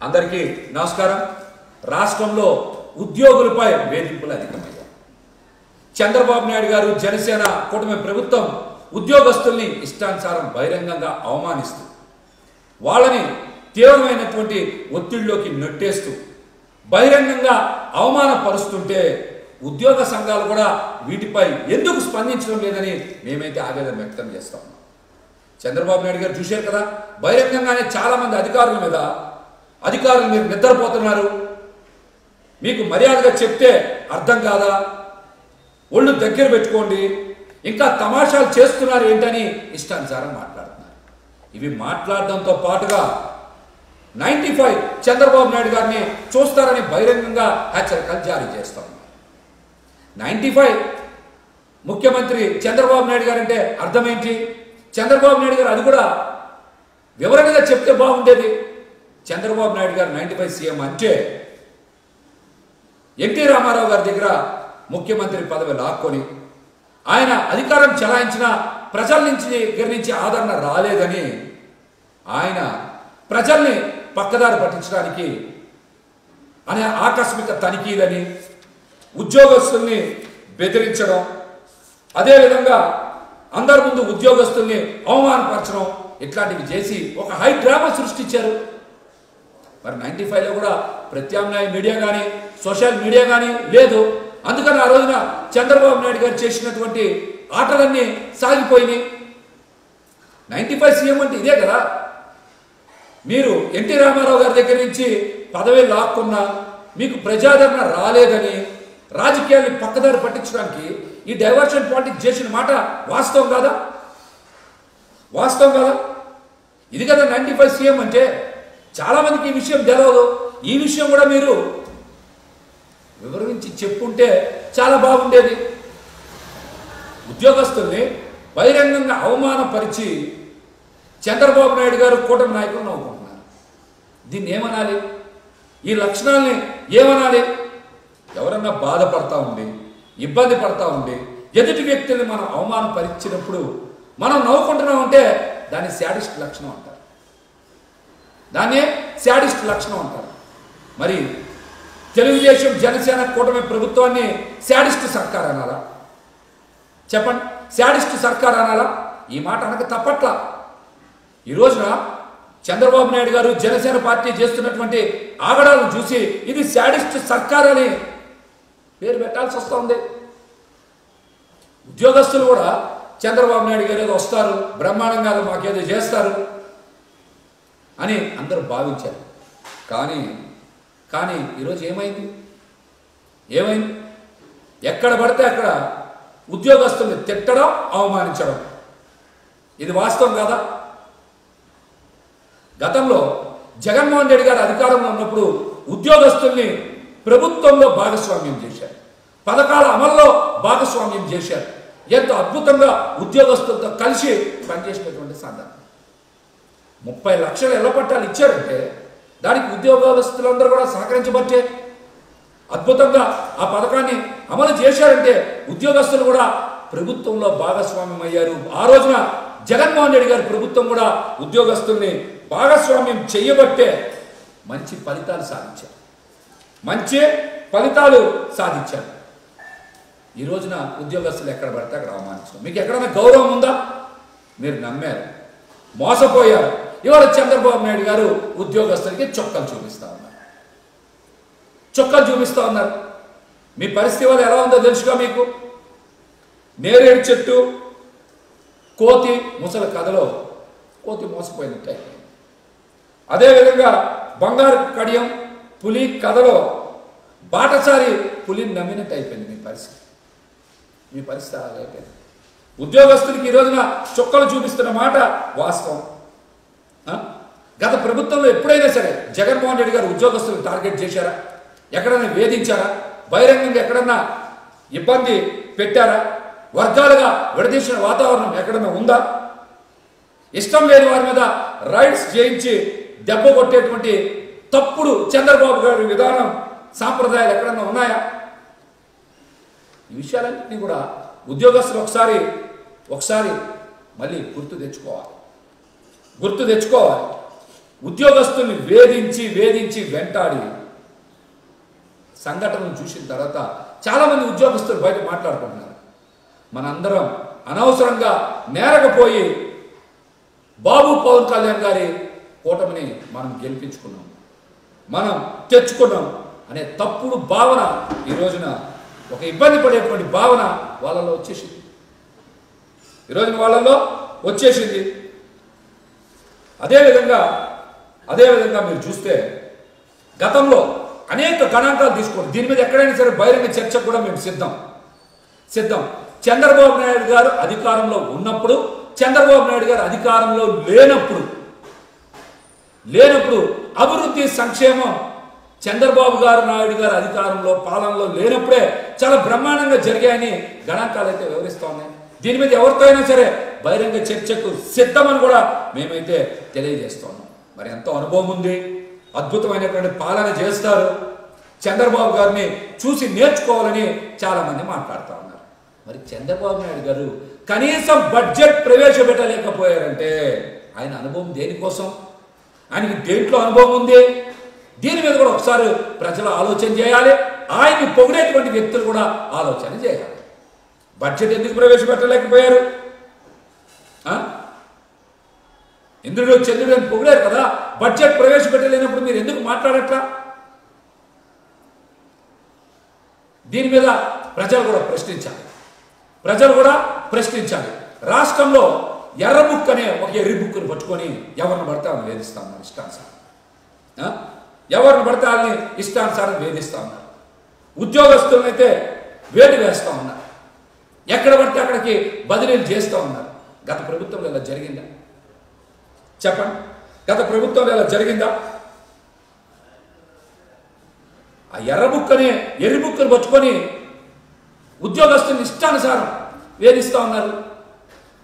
అందరికీ నమస్కారం. రాష్ట్రంలో ఉద్యోగులపై వేధింపులు అధికమయ్యాయి. చంద్రబాబు నాయుడు గారు జనసేన కూటమి ప్రభుత్వం ఉద్యోగస్తుల్ని ఇష్టానుసారం బహిరంగంగా అవమానిస్తూ వాళ్ళని తీవ్రమైనటువంటి ఒత్తిడిలోకి నెట్టేస్తూ బహిరంగంగా అవమానపరుస్తుంటే ఉద్యోగ సంఘాలు కూడా వీటిపై ఎందుకు స్పందించడం లేదని మేమైతే ఆవేదన వ్యక్తం చేస్తాం. చంద్రబాబు నాయుడు గారు చూశారు కదా, బహిరంగంగానే చాలా మంది అధికారులు మీరు నిద్రపోతున్నారు, మీకు మర్యాదగా చెప్తే అర్థం కాదా, ఒళ్ళు దగ్గర పెట్టుకోండి, ఇంకా తమాషాలు చేస్తున్నారు ఏంటని ఇష్టానుసారం మాట్లాడుతున్నారు. ఇవి మాట్లాడడంతో పాటుగా 95 చంద్రబాబు నాయుడు గారిని చూస్తారని బహిరంగంగా హెచ్చరికలు జారీ చేస్తాం. 95 ముఖ్యమంత్రి చంద్రబాబు నాయుడు గారు అంటే అర్థం ఏంటి? చంద్రబాబు నాయుడు గారు అది కూడా వివరంగా చెప్తే బాగుండేది. చంద్రబాబు నాయుడు గారు 95 సీఎం అంటే ఎన్టీ రామారావు గారి దగ్గర ముఖ్యమంత్రి పదవి లాక్కొని ఆయన అధికారం చెలాయించిన ప్రజల నుంచి ఆదరణ రాలేదని ఆయన ప్రజల్ని పక్కదారి పట్టించడానికి అనే ఆకస్మిక తనిఖీలని, ఉద్యోగస్తుల్ని బెదిరించడం, అదేవిధంగా అందరి ముందు ఉద్యోగస్తుల్ని అవమానపరచడం, ఇట్లాంటివి చేసి ఒక హై డ్రామా సృష్టించారు. మరి 95లో కూడా ప్రత్యామ్నాయ మీడియా కానీ సోషల్ మీడియా కానీ లేదు. అందుకని ఆ రోజున చంద్రబాబు నాయుడు గారు చేసినటువంటి ఆటలన్నీ సాగిపోయినాయి. 95 సీఎం అంటే ఇదే కదా. మీరు ఎన్టీ రామారావు గారి దగ్గర నుంచి పదవి లాక్కున్నా మీకు ప్రజాదరణ రాలేదని రాజకీయాన్ని పక్కదారి పట్టించడానికి ఈ డైవర్షన్ పాలిటిక్స్ చేసిన మాట వాస్తవం కాదా? ఇది కదా 95 సీఎం అంటే. చాలా మందికి ఈ విషయం తెలియదు. ఈ విషయం కూడా మీరు వివరించి చెప్పుంటే చాలా బాగుండేది. ఉద్యోగస్తుల్ని బహిరంగంగా అవమానపరిచి చంద్రబాబు నాయుడు గారు కూటమి నాయకులు నవ్వుకుంటున్నారు. దీన్ని ఏమనాలి? ఈ లక్షణాలని ఏమనాలి? ఎవరన్నా బాధపడతా ఉండి ఇబ్బంది పడతా ఉండి ఎదుటి వ్యక్తుల్ని మనం అవమానపరిచినప్పుడు మనం నవ్వుకుంటున్నాం అంటే దాన్ని శాడిస్ట్ లక్షణం అంటారు. మరి తెలుగుదేశం జనసేన కూటమి ప్రభుత్వాన్ని శాడిస్ట్ సర్కార్ అనాలా? చెప్పండి, శాడిస్ట్ సర్కార్ అనాలా? ఈ మాట అనక తప్పట్ల. ఈ రోజున చంద్రబాబు నాయుడు గారు జనసేన పార్టీ చేస్తున్నటువంటి ఆగడాలను చూసి ఇది శాడిస్ట్ సర్కార్ అని పేరు పెట్టాల్సి వస్తుంది. ఉద్యోగస్తులు కూడా చంద్రబాబు నాయుడు గారు ఏదో వస్తారు, బ్రహ్మాండంగా మాకేదో చేస్తారు అని అందరూ భావించారు. కానీ ఈరోజు ఏమైంది? ఎక్కడ పడితే అక్కడ ఉద్యోగస్తుల్ని తిట్టడం, అవమానించడం. ఇది వాస్తవం కాదా? గతంలో జగన్మోహన్ రెడ్డి గారు అధికారంలో ఉన్నప్పుడు ఉద్యోగస్తుల్ని ప్రభుత్వంలో భాగస్వామ్యం చేశారు, పథకాల అమల్లో భాగస్వామ్యం చేశారు. ఎంతో అద్భుతంగా ఉద్యోగస్తులతో కలిసి పనిచేసినటువంటి సందర్భం. 30 లక్షల ఇళ్ల పట్టాలు ఇచ్చారంటే దానికి ఉద్యోగస్తులందరూ కూడా సహకరించబట్టే అద్భుతంగా ఆ పథకాన్ని అమలు చేశారంటే ఉద్యోగస్తులు కూడా ప్రభుత్వంలో భాగస్వామ్యం అయ్యారు. ఆ రోజున జగన్మోహన్ రెడ్డి గారి ప్రభుత్వం కూడా ఉద్యోగస్తుల్ని భాగస్వామ్యం చేయబట్టే మంచి ఫలితాలు సాధించారు. ఈ రోజున ఉద్యోగస్తులు ఎక్కడ పడితే అక్కడ అవమానించారు. మీకు ఎక్కడైనా గౌరవం ఉందా? మీరు నమ్మారు, మోసపోయారు. ఇవాళ చంద్రబాబు నాయుడు గారు ఉద్యోగస్తులకి చొక్కాలు చూపిస్తా ఉన్నారు. మీ పరిస్థితి వల్ల ఎలా ఉందో తెలుసుగా మీకు. నేరేడు చెట్టు కోతి ముసలి కథలో కోతి మోసపోయినట్టే. అదేవిధంగా బంగారు కడియం పులి కథలో బాటసారి పులిని నమ్మినట్టు అయిపోయింది మీ పరిస్థితి అలాగైపోయింది. ఉద్యోగస్తులకి ఈ రోజున చొక్కలు చూపిస్తున్న మాట వాస్తవం. గత ప్రభుత్వంలో ఎప్పుడైనా సరే జగన్మోహన్ రెడ్డి గారు ఉద్యోగస్తులను టార్గెట్ చేశారా? ఎక్కడైనా వేధించారా? బహిరంగంగా ఎక్కడన్నా ఇబ్బంది పెట్టారా? వర్గాలుగా విడదీసిన వాతావరణం ఎక్కడన్నా ఉందా? ఇష్టం లేని వారి మీద రైడ్స్ చేయించి దెబ్బ కొట్టేటువంటి తప్పుడు చంద్రబాబు గారి విధానం, సాంప్రదాయాలు ఎక్కడన్నా ఉన్నాయా? ఈ విషయాలన్నింటినీ కూడా ఉద్యోగస్తులు ఒకసారి మళ్ళీ గుర్తు తెచ్చుకోవాలి. ఉద్యోగస్తుల్ని వేధించి వేధించి వెంటాడి సంఘటనలు చూసిన తర్వాత చాలామంది ఉద్యోగస్తులు బయట మాట్లాడుకుంటున్నారు. మనందరం అనవసరంగా నేరకపోయి బాబు పవన్ కళ్యాణ్ గారి కూటమిని మనం గెలిపించుకున్నాం, మనం తెచ్చుకున్నాం అనే తప్పుడు భావన ఈ రోజున ఒక ఇబ్బంది పడేటువంటి భావన వాళ్ళలో వచ్చేసింది. ఈరోజున వాళ్ళలో వచ్చేసింది. అదేవిధంగా మీరు చూస్తే గతంలో అనేక గణాంకాలు తీసుకోండి. దీని మీద ఎక్కడైనా సరే బహిరంగ చర్చకు కూడా మేము సిద్ధం. చంద్రబాబు నాయుడు గారు అధికారంలో ఉన్నప్పుడు, చంద్రబాబు నాయుడు గారు అధికారంలో లేనప్పుడు అభివృద్ధి సంక్షేమం చంద్రబాబు నాయుడు గారు అధికారంలో పాలనలో లేనప్పుడే చాలా బ్రహ్మాండంగా జరిగాయని గణాంకాలు అయితే వివరిస్తూ ఉన్నాయి. దీని మీద ఎవరితో అయినా సరే బహిరంగ చర్చకు సిద్ధమని కూడా మేమైతే తెలియజేస్తూ ఉన్నాం. మరి ఎంతో అనుభవం ఉంది, అద్భుతమైనటువంటి పాలన చేస్తారు, చంద్రబాబు గారిని చూసి నేర్చుకోవాలని చాలా మంది మాట్లాడుతూ ఉన్నారు. మరి చంద్రబాబు నాయుడు గారు కనీసం బడ్జెట్ ప్రవేశపెట్టలేకపోయారంటే ఆయన అనుభవం దేనికోసం, ఆయనకి దేంట్లో అనుభవం ఉంది, దీని మీద కూడా ఒకసారి ప్రజలు ఆలోచన చేయాలి. ఆయన్ని పొగిడేటువంటి వ్యక్తులు కూడా ఆలోచన చేయాలి. బడ్జెట్ ఎందుకు ప్రవేశపెట్టలేకపోయారు? ఇంద్రుడు చంద్రుడు అని పొగిడారు కదా, బడ్జెట్ ప్రవేశపెట్టలేనప్పుడు మీరు ఎందుకు మాట్లాడట్లా? దీని మీద ప్రజలు కూడా ప్రశ్నించాలి. రాష్ట్రంలో ఎర్ర బుక్ అనే ఒక ఎర్రి బుక్ను పట్టుకొని ఎవరిని పడితే వాళ్ళని వేధిస్తాం, ఎవరిని పడితే వాళ్ళని ఇష్టానుసారం వేధిస్తా ఉన్నారు. ఉద్యోగస్తులను అయితే వేడి వేస్తూ ఉన్నారు, ఎక్కడ పడితే అక్కడికి బదిలీలు చేస్తూ ఉన్నారు. గత ప్రభుత్వంలో ఇలా జరిగిందా? చెప్పండి, గత ప్రభుత్వంలో ఇలా జరిగిందా? ఆ ఎర్ర బుక్ను పట్టుకొని ఉద్యోగస్తులను ఇష్టానుసారం వేధిస్తూ ఉన్నారు.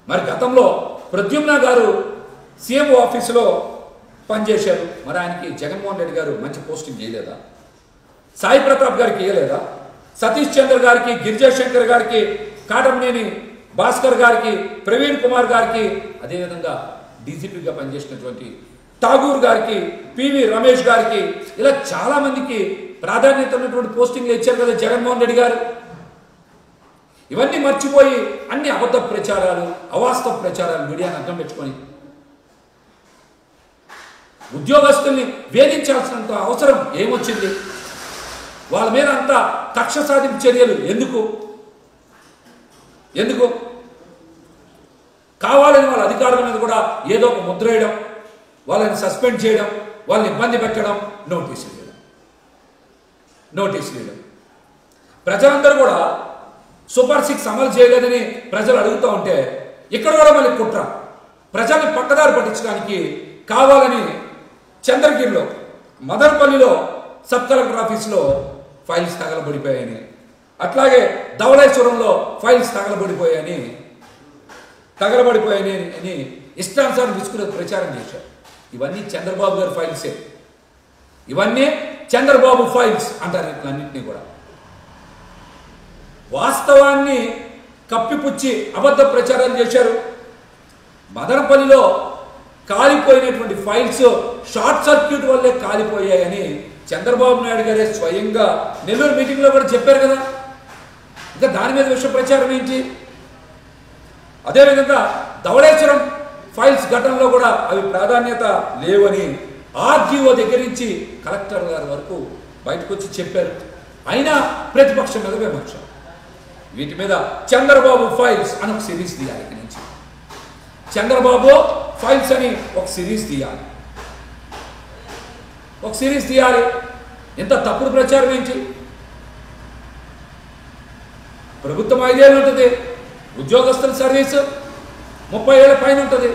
మరి గతంలో ప్రద్యుమ్న గారు సీఎం ఆఫీసులో పనిచేశారు. మరి ఆయనకి జగన్మోహన్ రెడ్డి గారు మంచి పోస్టింగ్ చేయలేదా? సాయి ప్రతాప్ గారికి ఇవ్వలేదా? సతీష్ చంద్ర గారికి, గిరిజాశంకర్ గారికి, కాటమనేని భాస్కర్ గారికి, ప్రవీణ్ కుమార్ గారికి, అదేవిధంగా డీజీపీగా పనిచేసినటువంటి ఠాగూర్ గారికి, పివి రమేష్ గారికి, ఇలా చాలా మందికి ప్రాధాన్యత ఉన్నటువంటి పోస్టింగ్లు ఇచ్చారు కదా జగన్మోహన్ రెడ్డి గారు. ఇవన్నీ మర్చిపోయి అన్ని అబద్ధ ప్రచారాలు, అవాస్తవ ప్రచారాలు మీడియాను అడ్డం పెట్టుకొని ఉద్యోగస్తుల్ని వేధించాల్సినంత అవసరం ఏమొచ్చింది? వాళ్ళ మీద అంత కక్ష సాధింపు చర్యలు ఎందుకు? కావాలని వాళ్ళ అధికారుల మీద కూడా ఏదో ఒక ముద్ర వేయడం, వాళ్ళని సస్పెండ్ చేయడం, వాళ్ళని ఇబ్బంది పెట్టడం, నోటీసులు ఇవ్వడం. ప్రజలందరూ కూడా సూపర్ 6 అమలు చేయలేదని ప్రజలు అడుగుతూ ఉంటే ఇక్కడ కూడా మళ్ళీ కుట్ర, ప్రజల్ని పక్కదారి పట్టించడానికి కావాలని చంద్రగిరిలో, మదనపల్లిలో సబ్ కలెక్టర్ ఆఫీసులో ఫైల్స్ తగలబడిపోయాయని, అట్లాగే ధవళేశ్వరంలో ఫైల్స్ తగలబడిపోయాయని ఇష్టానుసారం విసుకునే ప్రచారం చేశారు. ఇవన్నీ చంద్రబాబు గారి ఫైల్సే, ఇవన్నీ చంద్రబాబు ఫైల్స్ అంటారు. ఇట్లన్నింటినీ కూడా వాస్తవాన్ని కప్పిపుచ్చి అబద్ధ ప్రచారం చేశారు. మదనపల్లిలో కాలిపోయినటువంటి ఫైల్స్ షార్ట్ సర్క్యూట్ వల్లే కాలిపోయాయని చంద్రబాబు నాయుడు గారే స్వయంగా నెల్లూరు మీటింగ్లో కూడా చెప్పారు కదా. ఇంకా దాని మీద విషయ ప్రచారం ఏంటి? అదేవిధంగా ధవళేశ్వరం ఫైల్స్ ఘటనలో కూడా అవి ప్రాధాన్యత లేవని ఆర్డీఓ దగ్గర నుంచి కలెక్టర్ గారి వరకు బయటకు వచ్చి చెప్పారు. అయినా ప్రతిపక్షం మీద విమర్శ. వీటి మీద చంద్రబాబు ఫైల్స్ అని ఒక సిరీస్ తీయాలి. ఇక్కడి నుంచి చంద్రబాబు ఫైల్స్ అని ఒక సిరీస్ తీయాలి. ఎంత తప్పుడు ప్రచారం ఏంటి? ప్రభుత్వం 5 ఏళ్ళు ఉంటుంది, ఉద్యోగస్తుల సర్వీసు 30 ఏళ్ళ పైన ఉంటుంది.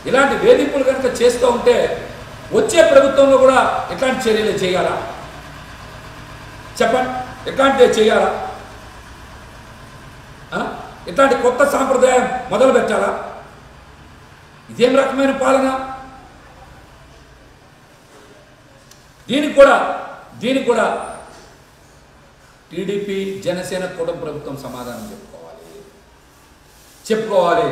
ఇలాంటి వేధింపులు కనుక చేస్తూ ఉంటే వచ్చే ప్రభుత్వంలో కూడా ఎట్లాంటి చర్యలు చేయాలా? చెప్పండి, ఎట్లాంటివి చేయాలా? ఇట్లాంటి కొత్త సాంప్రదాయం మొదలు పెట్టాలా? ఇదేం రకమైన పాలన? దీనికి కూడా టీడీపీ జనసేన కూటమి ప్రభుత్వం సమాధానం చెప్పుకోవాలి.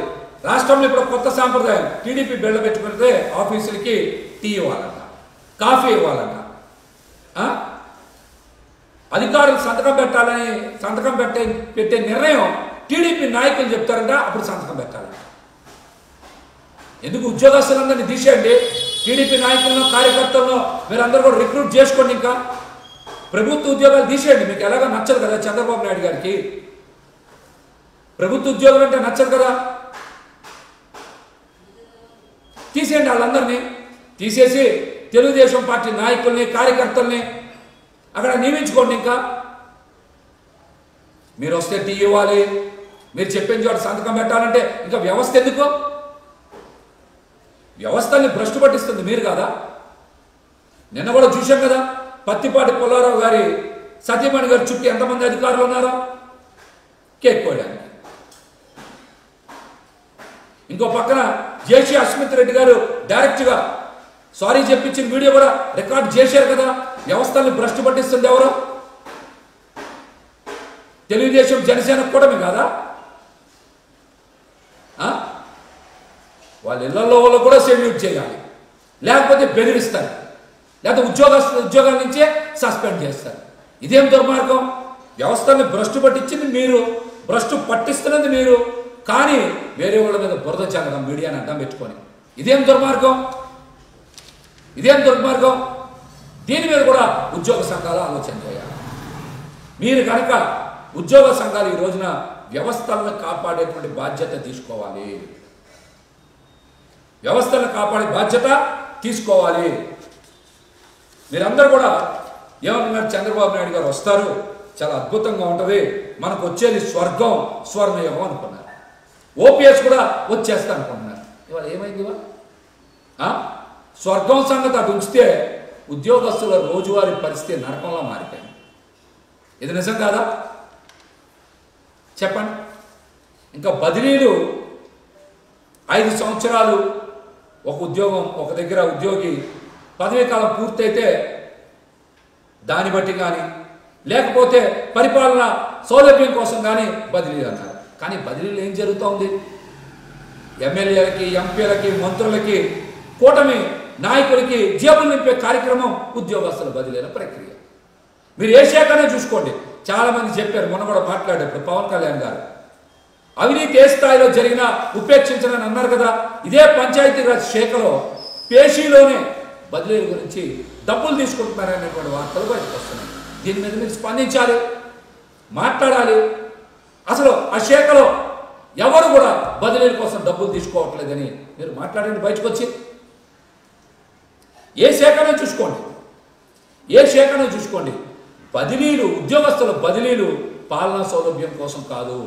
రాష్ట్రంలో ఇప్పుడు కొత్త సాంప్రదాయం, టీడీపీ బిళ్ళ పెట్టుకుంటే ఆఫీసులకి టీ ఇవ్వాలంట, కాఫీ ఇవ్వాలంట. అధికారులు సంతకం పెట్టే నిర్ణయం టీడీపీ నాయకులు చెప్తారంట, అప్పుడు సంతకం పెట్టాలి. ఎందుకు ఉద్యోగస్తులందరినీ తీసేయండి, టీడీపీ నాయకులను కార్యకర్తలను మీరందరూ కూడా రిక్రూట్ చేసుకోండి. ఇంకా ప్రభుత్వ ఉద్యోగాలు తీసేయండి. మీకు ఎలాగో నచ్చదు కదా చంద్రబాబు నాయుడు గారికి, ప్రభుత్వ ఉద్యోగులు అంటే నచ్చదు కదా. తీసేయండి, వాళ్ళందరినీ తీసేసి తెలుగుదేశం పార్టీ నాయకుల్ని కార్యకర్తల్ని అక్కడ నియమించుకోండి. ఇంకా మీరు వస్తే టీ ఇవ్వాలి, మీరు చెప్పిన చోట సంతకం పెట్టాలంటే ఇంకా వ్యవస్థ ఎందుకు? వ్యవస్థల్ని భ్రష్టు పట్టిస్తుంది మీరు కాదా? నిన్న కూడా చూశాం కదా, పత్తిపాటి పుల్లారావు గారి సతీమణి గారి చుట్టూ ఎంతమంది అధికారులు ఉన్నారో కేక్ కోయడానికి. ఇంకో పక్కన జేసీ అస్మిత్ రెడ్డి గారు డైరెక్ట్గా సారీ చెప్పించిన వీడియో కూడా రికార్డ్ చేశారు కదా. వ్యవస్థల్ని భ్రష్టు పట్టిస్తుంది ఎవరు? తెలుగుదేశం జనసేన కూటమి కాదా? వాళ్ళ ఇళ్లలో వాళ్ళు కూడా సెల్యూట్ చేయాలి, లేకపోతే బెదిరిస్తారు, లేకపోతే ఉద్యోగాల నుంచే సస్పెండ్ చేస్తారు. ఇదేం దుర్మార్గం? వ్యవస్థల్ని భ్రష్టు పట్టించింది మీరు, భ్రష్టు పట్టిస్తున్నది మీరు, కానీ వేరే వాళ్ళ మీద బురద చల్లడం మీడియాని అడ్డం పెట్టుకొని ఇదేం దుర్మార్గం? ఇదేం దుర్మార్గం? దీని మీద కూడా ఉద్యోగ సంఘాలు ఆలోచన చేయాలి. మీరు కనుక ఉద్యోగ సంఘాలు ఈ రోజున వ్యవస్థలను కాపాడేటువంటి బాధ్యత తీసుకోవాలి, వ్యవస్థలను కాపాడే బాధ్యత తీసుకోవాలి. మీరందరూ కూడా ఏమన్నారు, చంద్రబాబు నాయుడు గారు వస్తారు, చాలా అద్భుతంగా ఉంటుంది, మనకు వచ్చేది స్వర్గం స్వర్ణయుగం అనుకున్నారు. ఓపీఎస్ కూడా వచ్చేస్తా అనుకుంటున్నారు. ఇవాళ ఏమైంది? స్వర్గం సంగతి అటు ఉంచితే ఉద్యోగస్తుల రోజువారీ పరిస్థితి నరకంలో మారిపోయింది. ఇది నిజం కాదా? చెప్పండి. ఇంకా బదిలీలు 5 సంవత్సరాలు ఒక దగ్గర ఉద్యోగి పదవీ కాలం పూర్తయితే దాన్ని బట్టి కానీ, లేకపోతే పరిపాలన సౌలభ్యం కోసం కానీ బదిలీలు అన్నారు. కానీ బదిలీలు ఏం జరుగుతోంది? ఎమ్మెల్యేలకి, ఎంపీలకి, మంత్రులకి, కూటమి నాయకులకి జేబులు నింపే కార్యక్రమం ఉద్యోగస్తుల బదిలీల ప్రక్రియ. మీరు ఏ శాఖనే చూసుకోండి. చాలా మంది చెప్పారు, మొన్న కూడా మాట్లాడేప్పుడు పవన్ కళ్యాణ్ గారు, అవినీతి ఏ స్థాయిలో జరిగినా ఉపేక్షించనని అన్నారు కదా. ఇదే పంచాయతీరాజ్ శాఖలో పేషీలోనే బదిలీల గురించి డబ్బులు తీసుకుంటున్నారనేటువంటి వార్తలు బయటకు వస్తున్నాయి. దీని మీద మీరు స్పందించాలి, మాట్లాడాలి. అసలు ఆ శాఖలో ఎవరు కూడా బదిలీల కోసం డబ్బులు తీసుకోవట్లేదని మీరు మాట్లాడండి బయటకు వచ్చి. ఏ శాఖనే చూసుకోండి, ఏ శాఖనే చూసుకోండి, బదిలీలు, ఉద్యోగస్తుల బదిలీలు పాలనా సౌలభ్యం కోసం కాదు,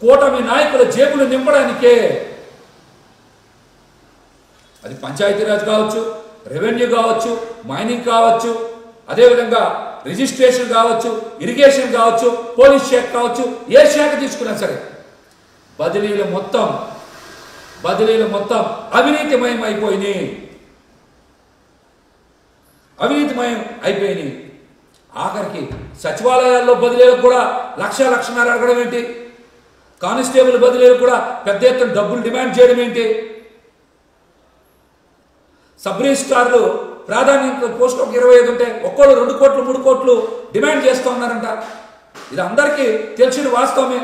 కూటమి నాయకుల జేబులు నింపడానికే. అది పంచాయతీరాజ్ కావచ్చు, రెవెన్యూ కావచ్చు, మైనింగ్ కావచ్చు, అదేవిధంగా రిజిస్ట్రేషన్ కావచ్చు, ఇరిగేషన్ కావచ్చు, పోలీస్ శాఖ కావచ్చు, ఏ శాఖ తీసుకున్నా సరే బదిలీలు మొత్తం అవినీతిమయం అయిపోయినాయి. ఆఖరికి సచివాలయాల్లో బదిలీలకు కూడా లక్షన్నర అడగడం ఏంటి? కానిస్టేబుల్ బదిలీలకు కూడా పెద్ద ఎత్తున డబ్బులు డిమాండ్ చేయడం ఏంటి? సబ్ రిజిస్ట్రార్లు ప్రాధాన్యత పోస్టులు 25 ఉంటే ఒక్కోళ్ళు 2 కోట్లు 3 కోట్లు డిమాండ్ చేస్తూ ఉన్నారంట. ఇది అందరికీ తెలిసిన వాస్తవమే.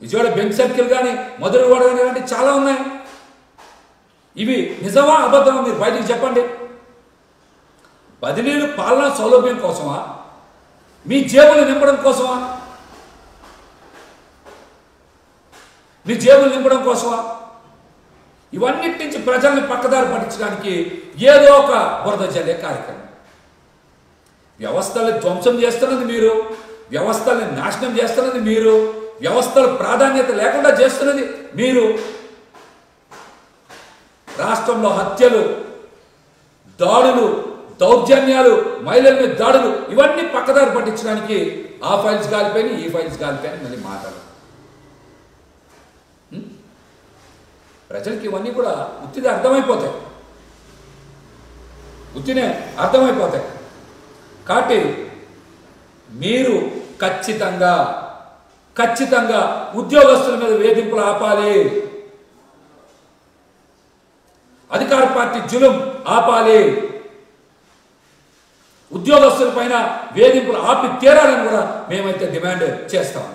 విజయవాడ బెంచ్ సర్కిల్ కానీ, మధురవాడ కానీ చాలా ఉన్నాయి. ఇవి నిజమా అబద్ధమా మీరు బయటికి చెప్పండి. బదిలీలు పాలనా సౌలభ్యం కోసమా, మీ జేబులు నింపడం కోసమా? మీ జేబులు నింపడం కోసమా? ఇవన్నిటి నుంచి ప్రజల్ని పక్కదారి పట్టించడానికి ఏదో ఒక బురద జల్లే కార్యక్రమం. వ్యవస్థల్ని ధ్వంసం చేస్తున్నది మీరు, వ్యవస్థల్ని నాశనం చేస్తున్నది మీరు, వ్యవస్థల ప్రాధాన్యత లేకుండా చేస్తున్నది మీరు. రాష్ట్రంలో హత్యలు, దాడులు, దౌర్జన్యాలు, మహిళల మీద దాడులు, ఇవన్నీ పక్కదారి పట్టించడానికి ఆ ఫైల్స్ కాలిపోయినాయి, ఈ ఫైల్స్ కాలిపోయినాయి మళ్ళీ మాటలు. ప్రజలకి ఇవన్నీ కూడా ఉత్తినే అర్థమైపోతాయి. కాబట్టి మీరు ఖచ్చితంగా ఉద్యోగస్తుల మీద వేధింపులు ఆపాలి. అధికార పార్టీ జులుం ఆపాలి. ఉద్యోగస్తుల పైన వేధింపులు ఆపి తీరాలని కూడా మేమైతే డిమాండ్ చేస్తాం.